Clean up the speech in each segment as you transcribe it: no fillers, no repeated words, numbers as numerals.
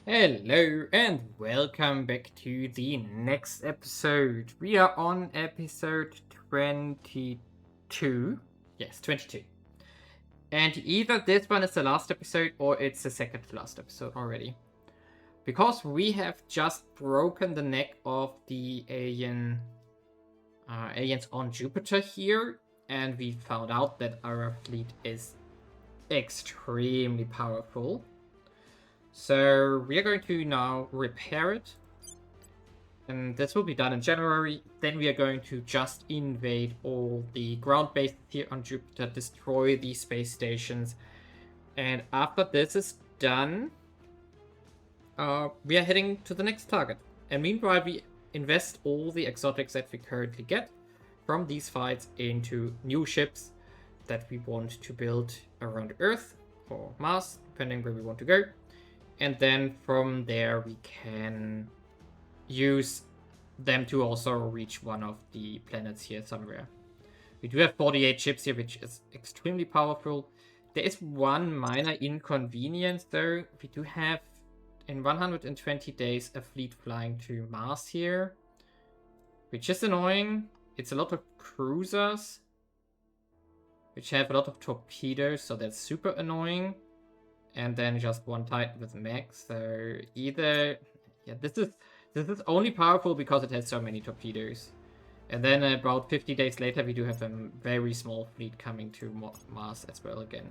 Hello and welcome back to the next episode. We are on episode 22. Yes, 22. And either this one is the last episode or it's the second to last episode already. Because we have just broken the neck of the aliens on Jupiter here, and we found out that our fleet is extremely powerful. So we are going to now repair it. And this will be done in January. Then we are going to just invade all the ground bases here on Jupiter, destroy the space stations. And after this is done, we are heading to the next target. And meanwhile, we invest all the exotics that we currently get from these fights into new ships that we want to build around Earth or Mars, depending where we want to go. And then from there we can use them to also reach one of the planets here somewhere. We do have 48 ships here, which is extremely powerful. There is one minor inconvenience though. We do have in 120 days a fleet flying to Mars here, which is annoying. It's a lot of cruisers, which have a lot of torpedoes, so that's super annoying. And then just one Titan with mechs. So either, yeah, this is only powerful because it has so many torpedoes. And then about 50 days later, we do have a very small fleet coming to Mars as well again.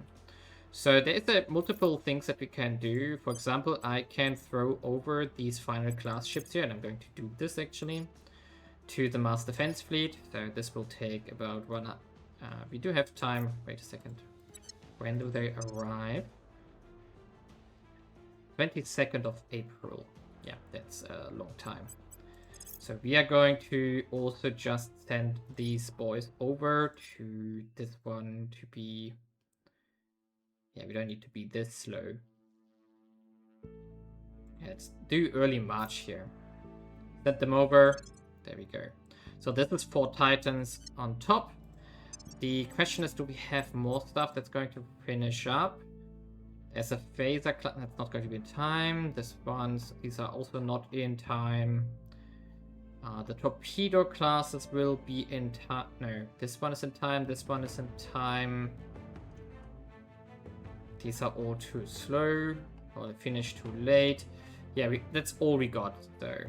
So there's multiple things that we can do. For example, I can throw over these final class ships here, and I'm going to do this actually, to the Mars Defense Fleet. So this will take about one. We do have time. Wait a second. When do they arrive? 22nd of April. Yeah, that's a long time. So we are going to also just send these boys over to this one to be... Yeah, we don't need to be this slow. Yeah, let's do early March here. Send them over. There we go. So this is 4 Titans on top. The question is, do we have more stuff that's going to finish up? As a phaser class, that's not going to be in time. These are also not in time. The torpedo classes will be in time. No, this one is in time. This one is in time. These are all too slow, or they finish too late. Yeah, that's all we got though.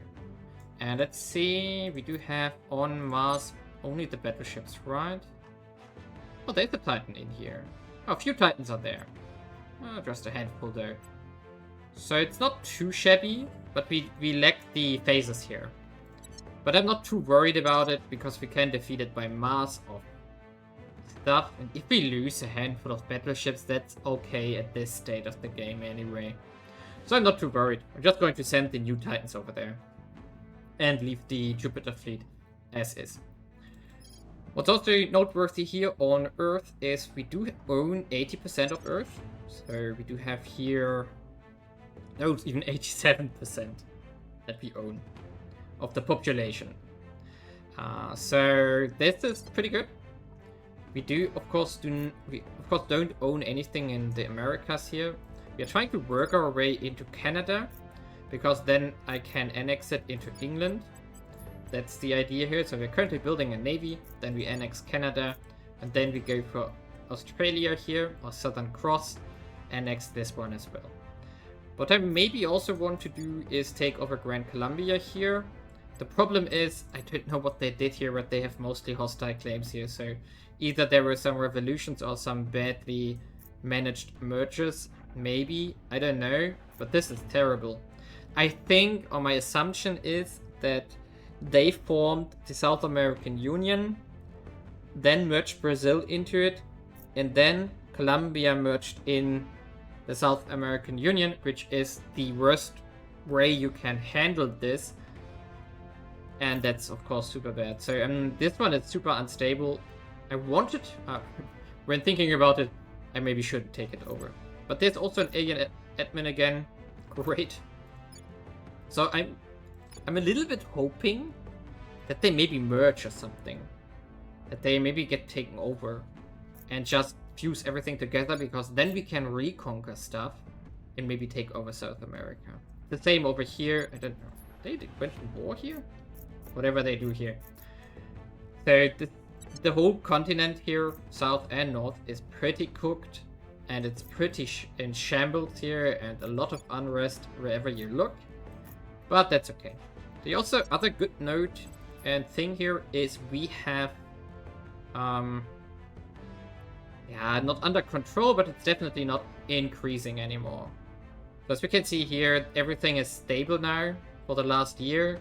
And let's see, we do have on Mars only the battleships, right? Oh, there's a Titan in here. Oh, a few Titans are there. Just a handful though. So it's not too shabby, but we lack the phases here. But I'm not too worried about it, because we can defeat it by mass of stuff. And if we lose a handful of battleships, that's okay at this state of the game anyway. So I'm not too worried. I'm just going to send the new Titans over there. And leave the Jupiter fleet as is. What's also noteworthy here on Earth is we do own 80% of Earth. So we do have here, no, it's even 87% that we own of the population. So this is pretty good. We do, of course, don't own anything in the Americas here. We are trying to work our way into Canada, because then I can annex it into England. That's the idea here. So we're currently building a navy, then we annex Canada, and then we go for Australia here, or Southern Cross, annex this one as well. What I maybe also want to do is take over Grand Columbia here. The problem is, I don't know what they did here, but they have mostly hostile claims here, so either there were some revolutions or some badly managed mergers, maybe, I don't know, but this is terrible. I think, or my assumption is, that they formed the South American Union, then merged Brazil into it, and then Colombia merged in the South American Union, which is the worst way you can handle this. And that's, of course, super bad. So this one is super unstable. I wanted, when thinking about it, I maybe should take it over. But there's also an alien admin again. Great. So I'm a little bit hoping that they maybe merge or something. That they maybe get taken over and just fuse everything together, because then we can reconquer stuff. and maybe take over South America. The same over here. I don't know. They went to war here? Whatever they do here. So the whole continent here, south and north, is pretty cooked. And it's pretty in shambles here, and a lot of unrest wherever you look. But that's okay. The also other good note and thing here is we have, yeah, not under control, but it's definitely not increasing anymore. So as we can see here, everything is stable now for the last year.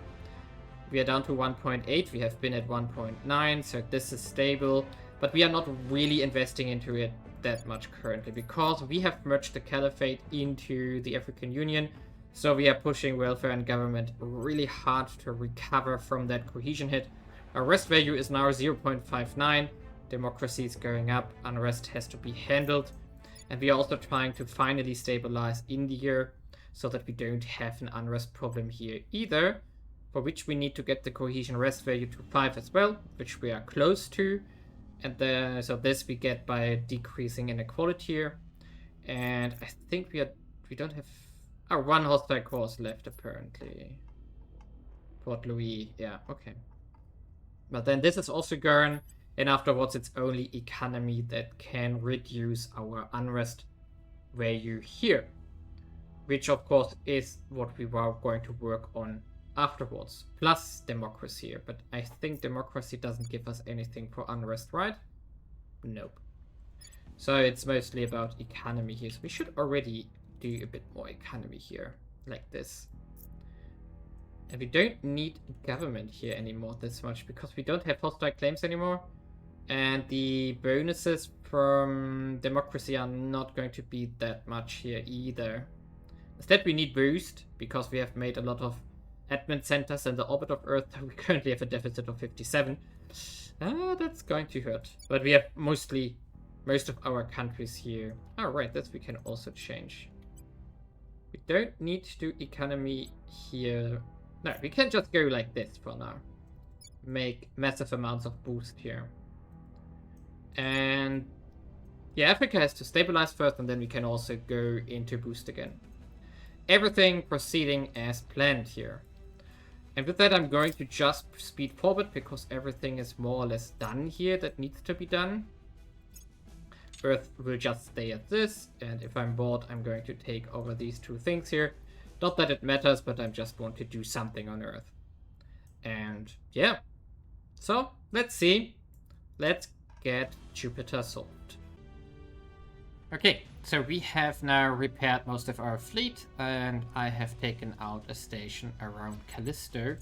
We are down to 1.8. We have been at 1.9, so this is stable. But we are not really investing into it that much currently because we have merged the Caliphate into the African Union. So we are pushing welfare and government really hard to recover from that cohesion hit. Our rest value is now 0.59. Democracy is going up. Unrest has to be handled. And we are also trying to finally stabilize India so that we don't have an unrest problem here either. For which we need to get the cohesion rest value to 5 as well, which we are close to. And so this we get by decreasing inequality here. And I think we don't have one hostile cause left apparently. Port Louis, yeah, okay. But then this is also gone, and afterwards it's only economy that can reduce our unrest value here. Which of course is what we were going to work on afterwards, plus democracy here. But I think democracy doesn't give us anything for unrest, right? Nope. So it's mostly about economy here. So we should already do a bit more economy here, like this. And we don't need government here anymore this much, because we don't have hostile claims anymore. And the bonuses from democracy are not going to be that much here either. Instead we need boost, because we have made a lot of admin centers in the orbit of Earth. We currently have a deficit of 57. That's going to hurt. But we have most of our countries here. Oh, right, this we can also change. We don't need to do economy here. No, we can just go like this for now. Make massive amounts of boost here. And yeah, Africa has to stabilize first, and then we can also go into boost again. Everything proceeding as planned here. And with that, I'm going to just speed forward because everything is more or less done here that needs to be done. Earth will just stay at this, and if I'm bored, I'm going to take over these two things here. Not that it matters, but I just want to do something on Earth. And yeah, so let's see. Let's get Jupiter solved. Okay, so we have now repaired most of our fleet, and I have taken out a station around Callisto.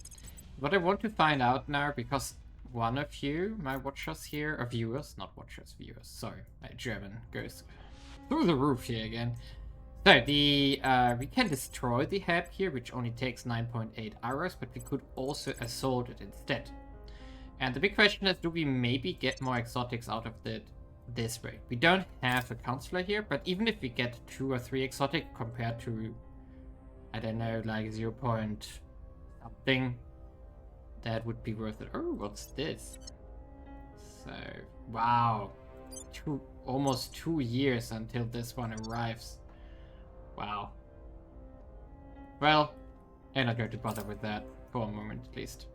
What I want to find out now, because one of you, my watchers here, or viewers, not watchers, viewers, sorry, my German goes through the roof here again. So, we can destroy the hub here, which only takes 9.8 hours, but we could also assault it instead. And the big question is, do we maybe get more exotics out of it this way? We don't have a counselor here, but even if we get 2 or 3 exotic compared to, I don't know, like 0. something, that would be worth it. Oh, what's this? So, wow. Almost 2 years until this one arrives. Wow. Well, I'm not going to bother with that for a moment at least.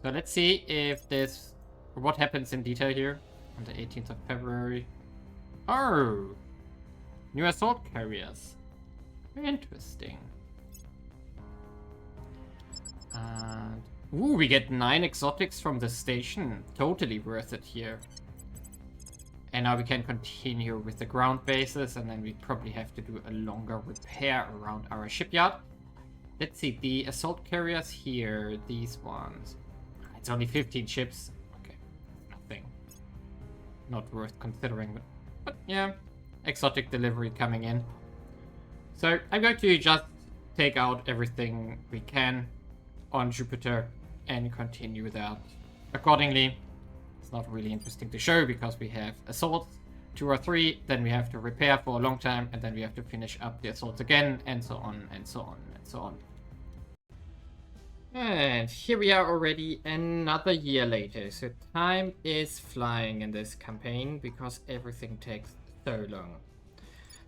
So let's see if this, what happens in detail here on the 18th of February. Oh! New assault carriers. Interesting. And ooh, we get 9 exotics from the station. Totally worth it here. And now we can continue with the ground bases, and then we probably have to do a longer repair around our shipyard. Let's see, the assault carriers here, these ones. It's only 15 ships. Okay, nothing. Not worth considering, but yeah, exotic delivery coming in. So I'm going to just take out everything we can on Jupiter and continue that accordingly. It's not really interesting to show because we have assaults 2 or 3, then we have to repair for a long time, and then we have to finish up the assaults again, and so on and so on and so on. And here we are already another year later, so time is flying in this campaign because everything takes so long.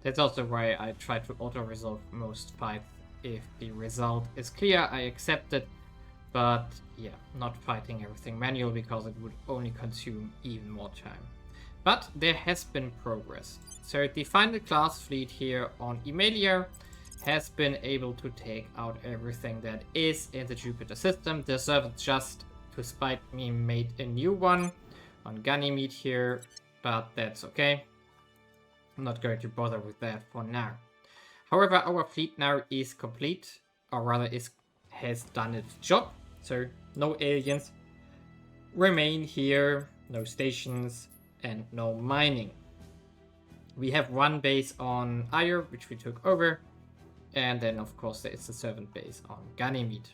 That's also why I try to auto-resolve most fights. If the result is clear, I accept it. But yeah, not fighting everything manual because it would only consume even more time. But there has been progress. So the final class fleet here on Emalia has been able to take out everything that is in the Jupiter system. The server just, to spite me, made a new one on Ganymede here, but that's okay. I'm not going to bother with that for now. However, our fleet now is complete, or rather has done its job. So no aliens remain here, no stations, and no mining. We have one base on Io, which we took over, and then of course there is the servant base on Ganymede.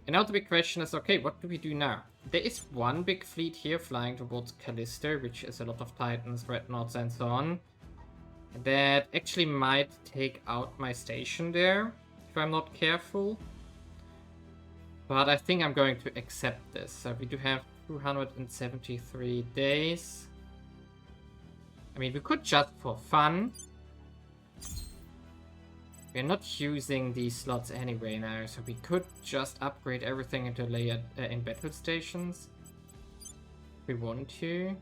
And now the big question is, okay, what do we do now? There is one big fleet here flying towards Callisto, which is a lot of Titans, Dreadnoughts, and so on. That actually might take out my station there, if I'm not careful. But I think I'm going to accept this. So we do have 273 days. I mean, we could just for fun. We're not using these slots anyway now, so we could just upgrade everything into layer in battle stations. If we want to.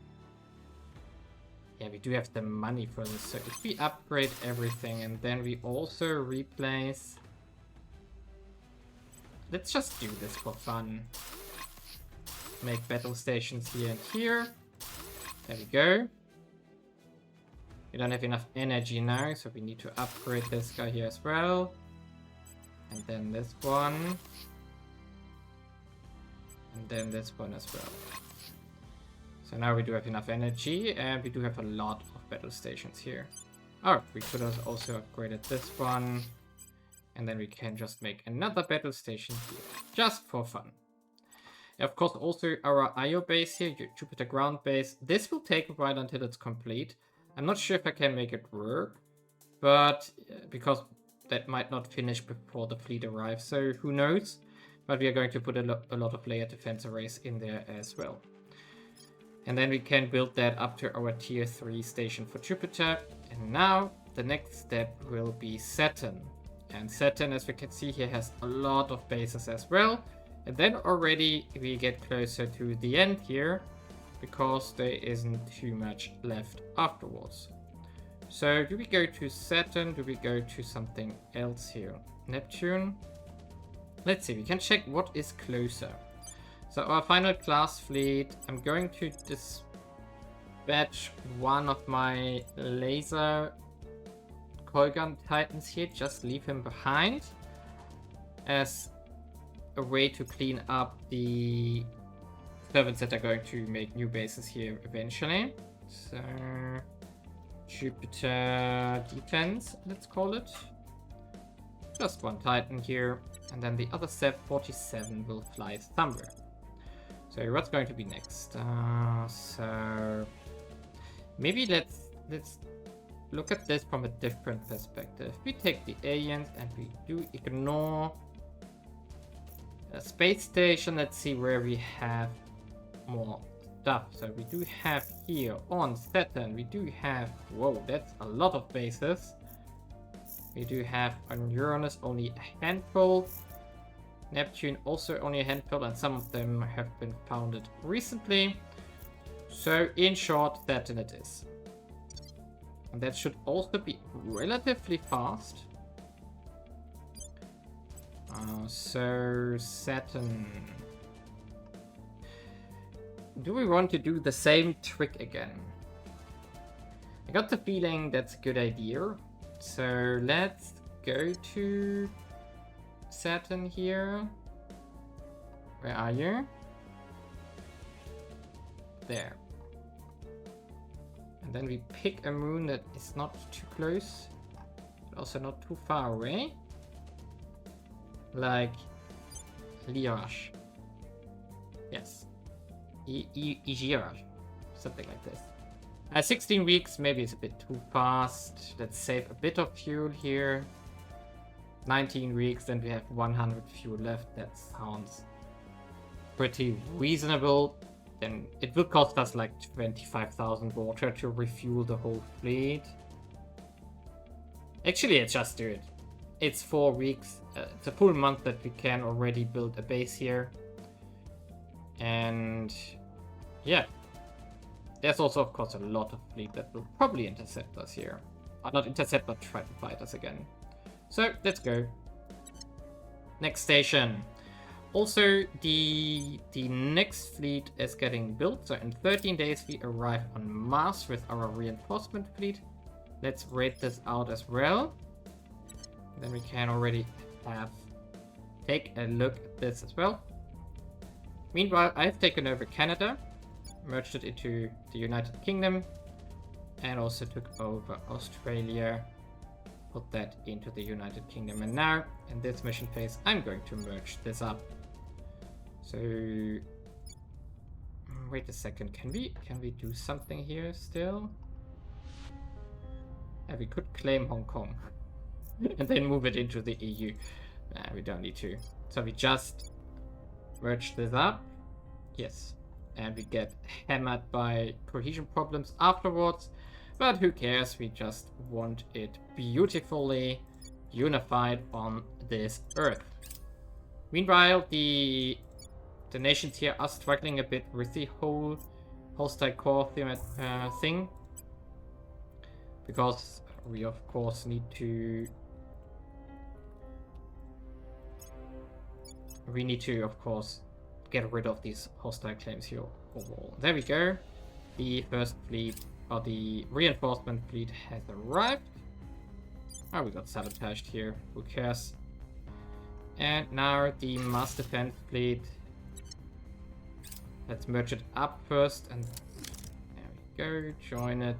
Yeah, we do have the money for this. So if we upgrade everything and then we also replace... Let's just do this for fun. Make battle stations here and here. There we go. We don't have enough energy now, so we need to upgrade this guy here as well. And then this one. And then this one as well. So now we do have enough energy, and we do have a lot of battle stations here. Oh, we could have also upgraded this one. And then we can just make another battle station here, just for fun. Of course, also our Io base here, Jupiter ground base. This will take a while until it's complete. I'm not sure if I can make it work, but because that might not finish before the fleet arrives, so who knows. But we are going to put a lot of layer defense arrays in there as well. And then we can build that up to our tier 3 station for Jupiter. And now the next step will be Saturn. And Saturn, as we can see here, has a lot of bases as well. And then already we get closer to the end here, because there isn't too much left afterwards. So do we go to Saturn? Do we go to something else here? Neptune? Let's see, we can check what is closer. So our final class fleet, I'm going to dispatch one of my laser coil gun titans here, just leave him behind as a way to clean up the servants that are going to make new bases here eventually. So Jupiter defense, let's call it. Just one titan here, and then the other 47 will fly somewhere. So what's going to be next? So maybe let's look at this from a different perspective. We take the aliens and we do ignore a space station. Let's see where we have more stuff. So we do have here on Saturn, we do have, whoa, that's a lot of bases. We do have on Uranus only a handful. Neptune also only a handful, and some of them have been founded recently. So in short, Saturn it is. And that should also be relatively fast. So Saturn. Do we want to do the same trick again? I got the feeling that's a good idea. So let's go to Saturn here. Where are you? There. And then we pick a moon that is not too close, but also not too far away. Like Liage. Yes. Igiage. Something like this. 16 weeks, maybe it's a bit too fast. Let's save a bit of fuel here. 19 weeks, then we have 100 fuel left. That sounds pretty reasonable. Then it will cost us like 25,000 water to refuel the whole fleet. Actually, let's just do it. It's 4 weeks. It's a full month that we can already build a base here. And yeah. There's also, of course, a lot of fleet that will probably intercept us here. Not intercept, but try to fight us again. So, let's go. Next station. Also, the next fleet is getting built. So, in 13 days, we arrive on Mars with our reinforcement fleet. Let's rate this out as well. Then we can already take a look at this as well. Meanwhile, I've taken over Canada, merged it into the United Kingdom, and also took over Australia, put that into the United Kingdom. And now, in this mission phase, I'm going to merge this up. So, wait a second, can we do something here still? Yeah, we could claim Hong Kong and then move it into the EU. Nah, we don't need to. So we just merge this up. Yes. And we get hammered by cohesion problems afterwards. But who cares? We just want it beautifully unified on this Earth. Meanwhile, the nations here are struggling a bit with the whole hostile core thing. Because we, of course, need to... We need to, of course, get rid of these hostile claims here overall. There we go. The first fleet, or the reinforcement fleet, has arrived. Oh, we got sabotaged here. Who cares? And now the mass defense fleet. Let's merge it up first, and there we go. Join it.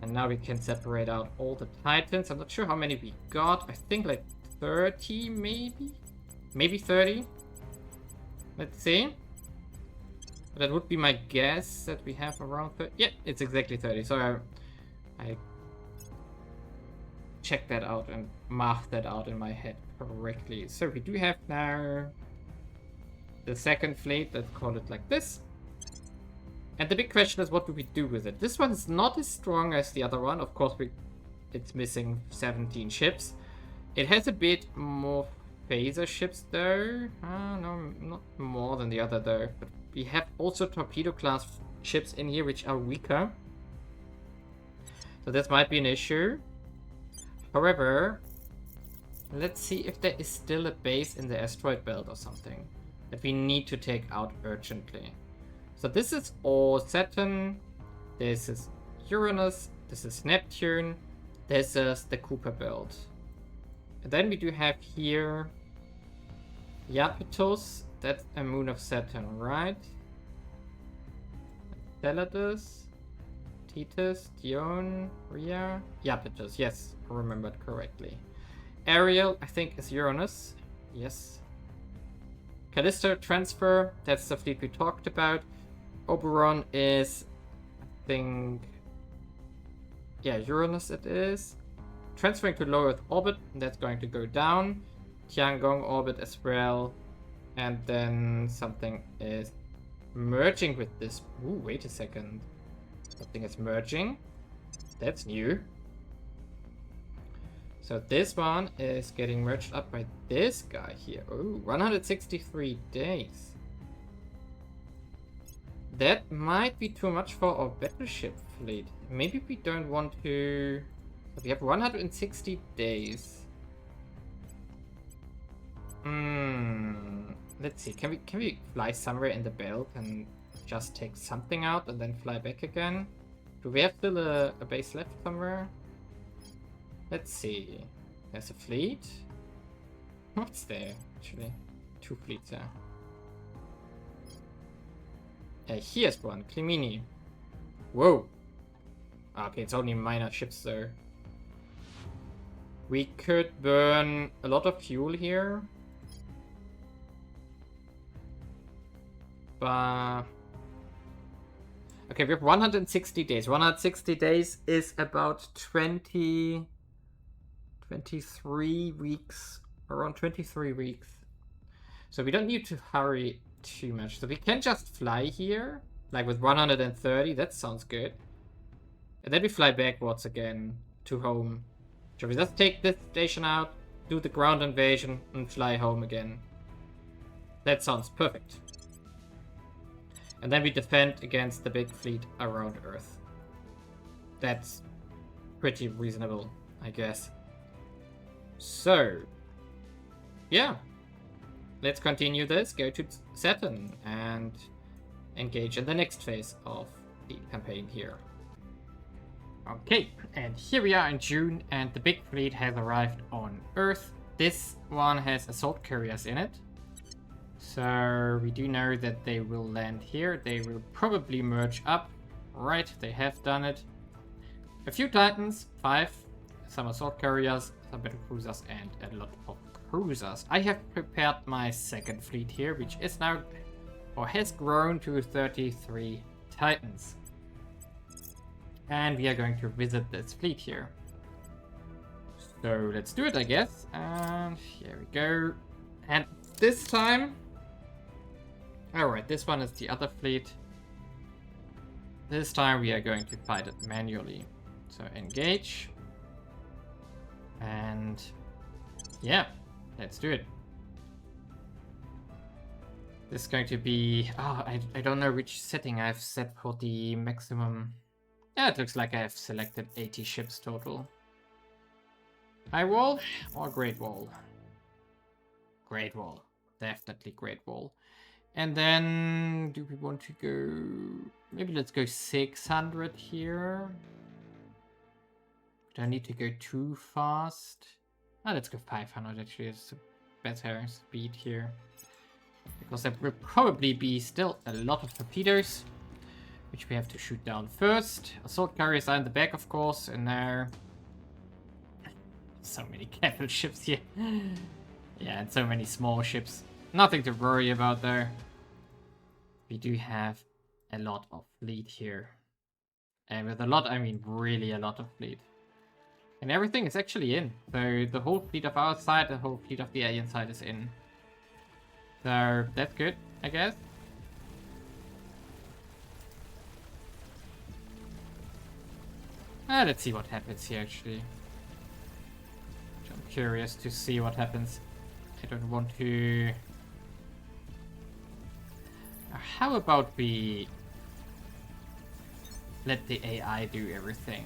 And now we can separate out all the Titans. I'm not sure how many we got. I think like 30 maybe? Maybe 30? Let's see. That would be my guess, that we have around 30. Yeah, it's exactly 30. So I checked that out and marked that out in my head correctly. So we do have now the second fleet. Let's call it like this. And the big question is, what do we do with it? This one is not as strong as the other one. Of course, it's missing 17 ships. It has a bit more phaser ships though. No, not more than the other though. But we have also torpedo class ships in here which are weaker. So this might be an issue. However, let's see if there is still a base in the asteroid belt or something that we need to take out urgently. So this is all Saturn, this is Uranus, this is Neptune, this is the Kuiper belt. And then we do have here Iapetus, that's a moon of Saturn, right? Enceladus, Titus, Dione, Rhea, Iapetus, yes, I remembered correctly. Ariel, I think, is Uranus, yes. Callisto transfer, that's the fleet we talked about. Oberon is, I think, yeah, Uranus it is. Transferring to low Earth orbit, that's going to go down. Tiangong orbit as well. And then something is merging with this. Ooh, wait a second. Something is merging. That's new. So this one is getting merged up by this guy here. Ooh, 163 days. That might be too much for our battleship fleet. Maybe we don't want to... We have 160 days. Let's see. Can we fly somewhere in the belt and just take something out and then fly back again? Do we have still a base left somewhere? Let's see. There's a fleet. What's there, actually? 2 fleets there. Here's one. Climini. Whoa. Okay, it's only minor ships though. We could burn a lot of fuel here. But... okay, we have 160 days. 160 days is about 23 weeks. Around 23 weeks. So we don't need to hurry too much. So we can just fly here. Like with 130. That sounds good. And then we fly backwards again to home. Shall we just take this station out, do the ground invasion, and fly home again? That sounds perfect. And then we defend against the big fleet around Earth. That's pretty reasonable, I guess. So, yeah. Let's continue this, go to Saturn, and engage in the next phase of the campaign here. Okay, and here we are in June, and the big fleet has arrived on Earth. This one has assault carriers in it. So we do know that they will land here. They will probably merge up. Right, they have done it. A few Titans, 5, some assault carriers, some battle cruisers, and a lot of cruisers. I have prepared my second fleet here, which is now, or has grown to 33 Titans. And we are going to visit this fleet here. So let's do it, I guess. And here we go. And this time... Alright, this one is the other fleet. This time we are going to fight it manually. So engage. And... yeah, let's do it. This is going to be... oh, I don't know which setting I've set for the maximum... yeah, it looks like I have selected 80 ships total. High Wall or Great Wall? Great Wall. Definitely Great Wall. And then, do we want to go... maybe let's go 600 here. Do I need to go too fast? Oh, let's go 500 actually. It's a better speed here. Because there will probably be still a lot of torpedoes, which we have to shoot down first. Assault carriers are in the back, of course, and there... so many capital ships here. Yeah, and so many small ships. Nothing to worry about there. We do have a lot of fleet here. And with a lot, I mean really a lot of fleet. And everything is actually in. So the whole fleet of our side, the whole fleet of the alien side is in. So that's good, I guess. Let's see what happens here actually. I'm curious to see what happens. I don't want to... how about we let the AI do everything?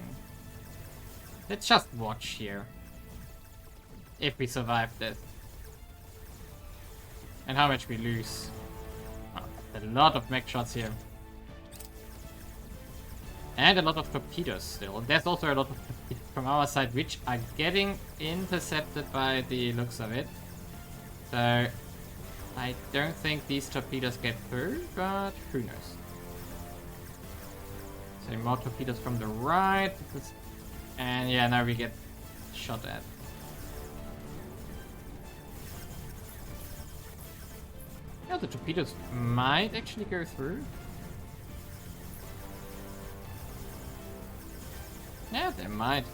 Let's just watch here. If we survive this. And how much we lose. Oh, a lot of mech shots here. And a lot of torpedoes still. And there's also a lot of torpedoes from our side, which are getting intercepted by the looks of it. So, I don't think these torpedoes get through, but who knows. So more torpedoes from the right. And yeah, now we get shot at. Yeah, the torpedoes might actually go through. Yeah, they might.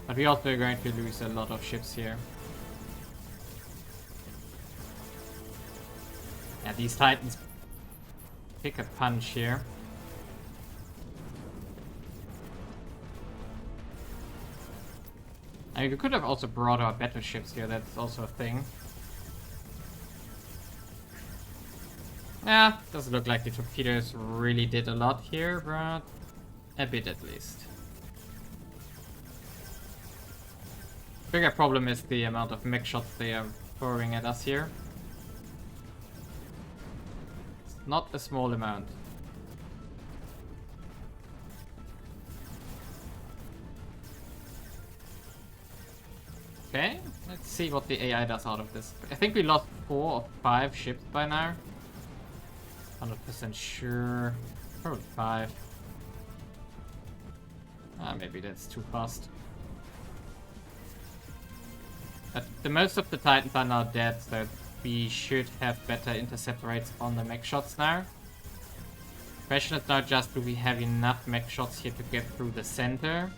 But we're also going to lose a lot of ships here. Yeah, these Titans pick a punch here. I mean, we could have also brought our battleships here, that's also a thing. Yeah, doesn't look like the torpedoes really did a lot here, but a bit at least. Bigger problem is the amount of mech shots they are throwing at us here. It's not a small amount. Okay, let's see what the AI does out of this. I think we lost 4 or 5 ships by now. 100% sure. Probably 5. Ah, maybe that's too fast. But the most of the Titans are now dead, so we should have better intercept rates on the mech shots now. Question is now just, do we have enough mech shots here to get through the center?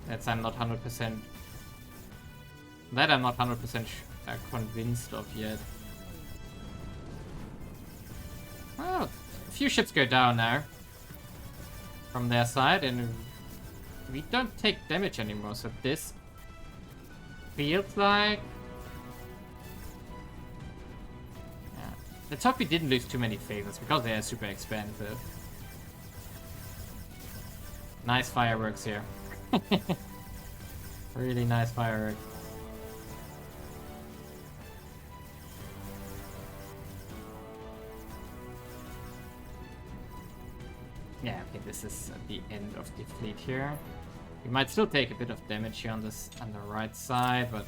That's I'm not 100%. That I'm not 100% convinced of yet. Oh, a few ships go down now from their side, and we don't take damage anymore, so this feels like... Yeah. Let's hope we didn't lose too many phases, because they are super expensive. Nice fireworks here. Really nice fireworks. Yeah, okay, this is the end of the fleet here. We might still take a bit of damage here on this on the right side, but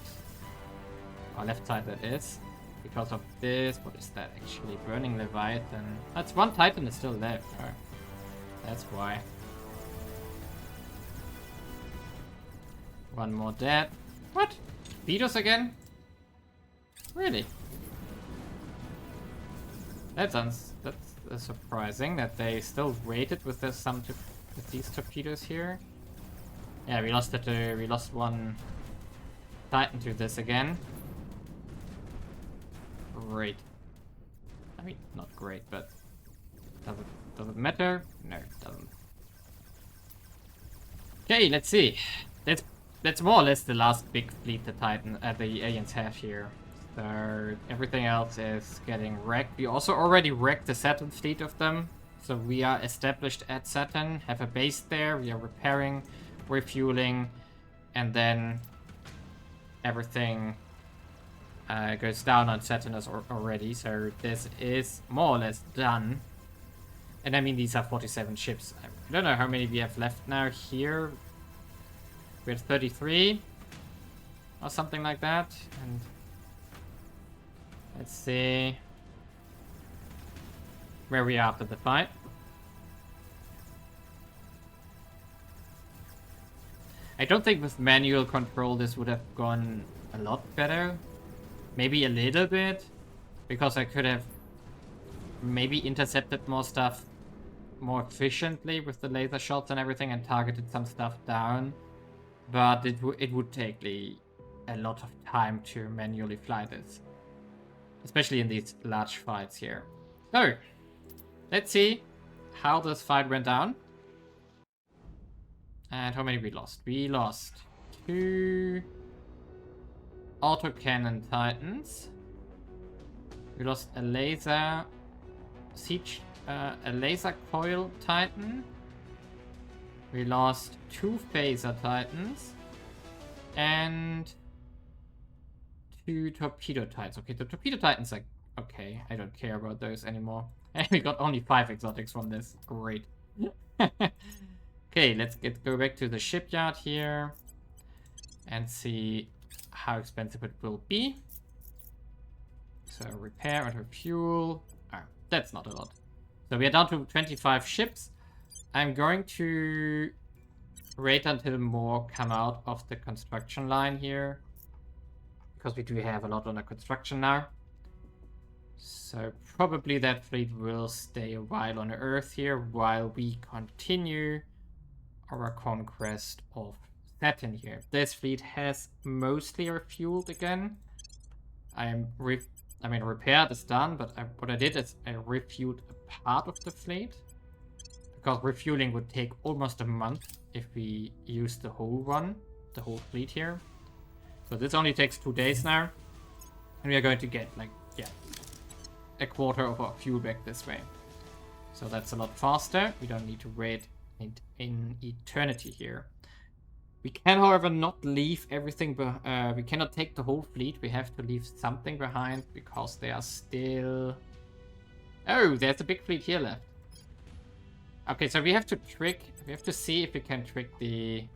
our left side that is. Because of this, what is that actually? Burning Leviathan. That's one Titan is still left. Oh, that's why. One more dead. What? Beatles again? Really? That's surprising that they still waited with this with these torpedoes here. Yeah, we lost it. We lost one Titan to this again. Great. I mean, not great, but does it matter? No, it doesn't. Okay, let's see. That's more or less the last big fleet the aliens have here. So everything else is getting wrecked. We also already wrecked the Saturn fleet of them. So we are established at Saturn, have a base there. We are repairing, refueling, and everything goes down on Saturn already. So this is more or less done. And I mean, these are 47 ships. I don't know how many we have left now here. We're at 33 or something like that. And let's see where we are after the fight. I don't think with manual control this would have gone a lot better. Maybe a little bit, because I could have maybe intercepted more stuff more efficiently with the laser shots and everything and targeted some stuff down. But it would take a lot of time to manually fly this. Especially in these large fights here. So, let's see how this fight went down. And how many we lost? We lost 2 autocannon Titans. We lost a laser a laser coil Titan. We lost 2 phaser Titans. And 2 torpedo Titans. Okay, the torpedo Titans are okay. I don't care about those anymore. And we got only 5 exotics from this. Great. Okay, let's go back to the shipyard here and see how expensive it will be. So repair and refuel. Oh, that's not a lot. So we are down to 25 ships. I'm going to wait until more come out of the construction line here, because we do have a lot under construction now. So probably that fleet will stay a while on Earth here while we continue our conquest of Saturn here. This fleet has mostly refueled again. Repair is done, but what I did is I refueled a part of the fleet, because refueling would take almost a month if we use the whole fleet here. So this only takes 2 days now, and we are going to get a quarter of our fuel back this way. So that's a lot faster. We don't need to wait in eternity here. We can, however, not leave everything we cannot take the whole fleet. We have to leave something behind, because they are still... Oh, there's a big fleet here left. Okay, so we have to see if we can trick the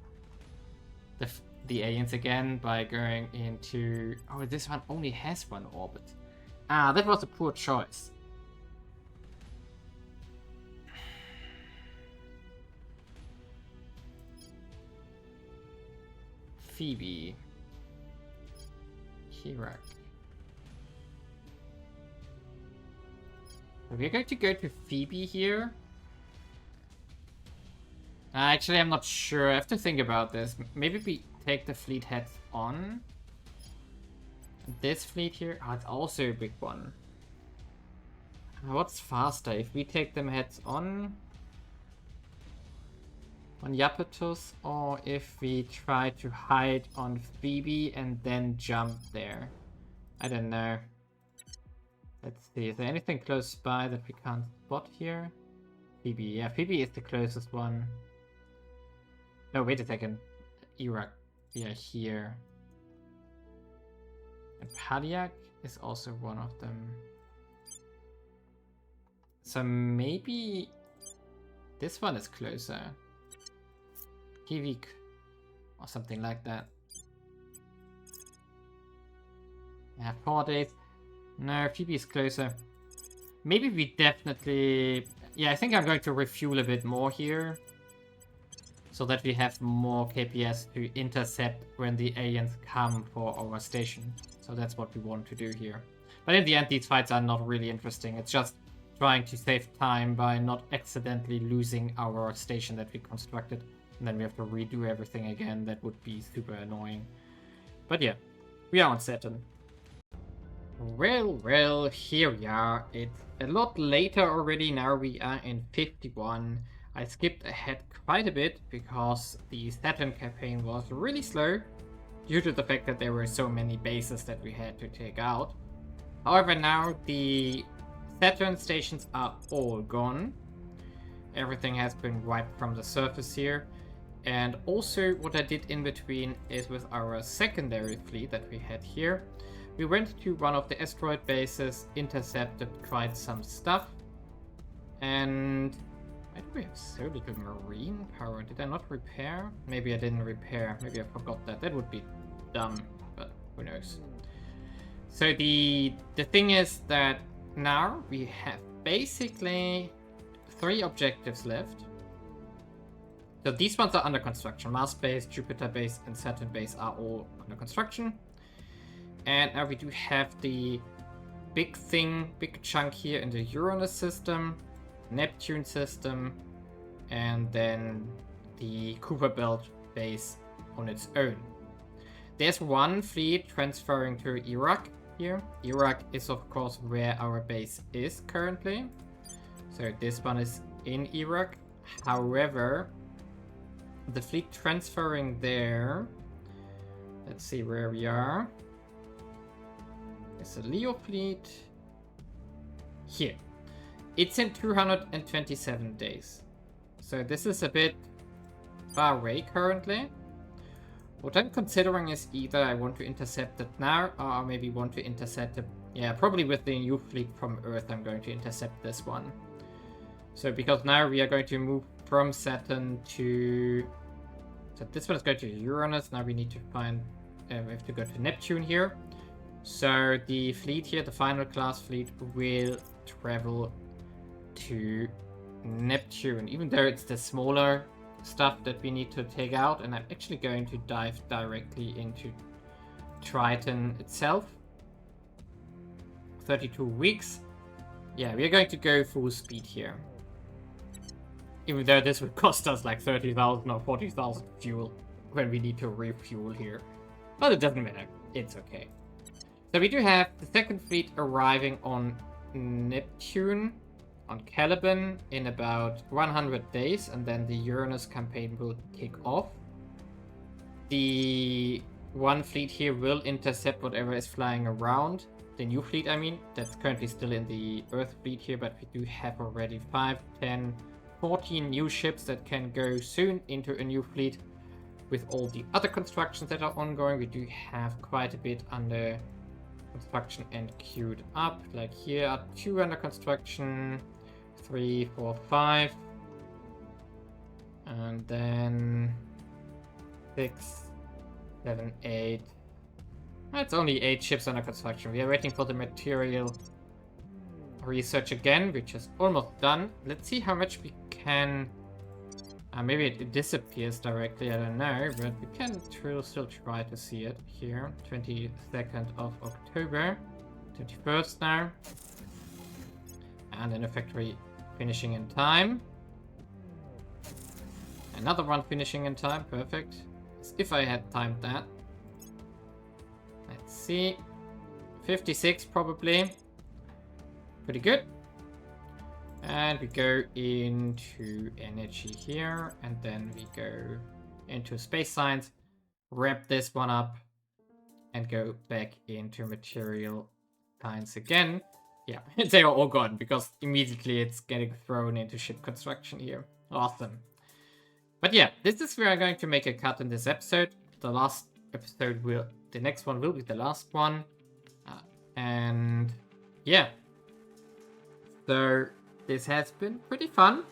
aliens again by going into... Oh, this one only has 1 orbit. Ah, that was a poor choice. Phoebe. Hirak. We're going to go to Phoebe here. Actually, I'm not sure. I have to think about this. Maybe we take the fleet heads on. This fleet here. Oh, it's also a big one. What's faster? If we take them heads on? on Iapetus, or if we try to hide on Phoebe and then jump there. I don't know. Let's see, is there anything close by that we can't spot here? Phoebe, yeah, Phoebe is the closest one. No, wait a second. Iraq, we are here. And Padiak is also one of them. So maybe this one is closer. Kivik or something like that. Yeah, 4 days. No, Phoebe is closer. Maybe we definitely... Yeah, I think I'm going to refuel a bit more here. So that we have more KPS to intercept when the aliens come for our station. So that's what we want to do here. But in the end, these fights are not really interesting. It's just trying to save time by not accidentally losing our station that we constructed. And then we have to redo everything again. That would be super annoying. But yeah, we are on Saturn. Well, here we are. It's a lot later already. Now we are in 51. I skipped ahead quite a bit because the Saturn campaign was really slow due to the fact that there were so many bases that we had to take out. However, now the Saturn stations are all gone. Everything has been wiped from the surface here. And also what I did in between is with our secondary fleet that we had here. We went to one of the asteroid bases, intercepted quite some stuff. And why do we have so little marine power? Did I not repair? Maybe I didn't repair. Maybe I forgot that. That would be dumb, but who knows. So the thing is that now we have basically 3 objectives left. So these ones are under construction. Mars base, Jupiter base, and Saturn base are all under construction. And now we do have the big chunk here in the Uranus system, Neptune system, and then the Kuiper Belt base on its own. There's one fleet transferring to Iraq here. Iraq is of course where our base is currently. So this one is in Iraq. However, the fleet transferring there, let's see where we are. It's a Leo fleet here. It's in 227 days. So this is a bit far away currently. What I'm considering is either I want to intercept it now or maybe want to intercept it. Yeah, probably with the new fleet from Earth I'm going to intercept this one. So because now we are going to move from Saturn to... So this one is going to Uranus. Now we need to find... we have to go to Neptune here. So the fleet here, the final class fleet, will travel to Neptune, even though it's the smaller stuff that we need to take out. And I'm actually going to dive directly into Triton itself. 32 weeks. Yeah, we're going to go full speed here. Even though this would cost us like 30,000 or 40,000 fuel when we need to refuel here. But it doesn't matter. It's okay. So we do have the second fleet arriving on Neptune, on Caliban, in about 100 days, and then the Uranus campaign will kick off. The one fleet here will intercept whatever is flying around. The new fleet, I mean, that's currently still in the Earth fleet here, but we do have already 5, 10, 14 new ships that can go soon into a new fleet. With all the other constructions that are ongoing, we do have quite a bit under construction and queued up. Like here are 2 under construction, 3, 4, 5, and then 6, 7, 8. That's only 8 ships under construction. We are waiting for the material research again, which is almost done. Let's see how much we can... maybe it disappears directly, I don't know, but we can still try to see it here. 22nd of October, 21st now. And in a factory finishing in time. Another one finishing in time, perfect. As if I had timed that. Let's see. 56 probably. Pretty good. And we go into energy here, and then we go into space science, wrap this one up, and go back into material science again. Yeah, they are all gone because immediately it's getting thrown into ship construction here. Awesome. But yeah, this is where I'm going to make a cut in this episode. The next one will be the last one. And yeah. So this has been pretty fun,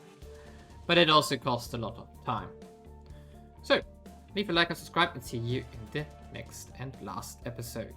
but it also cost a lot of time. So leave a like and subscribe, and see you in the next and last episode.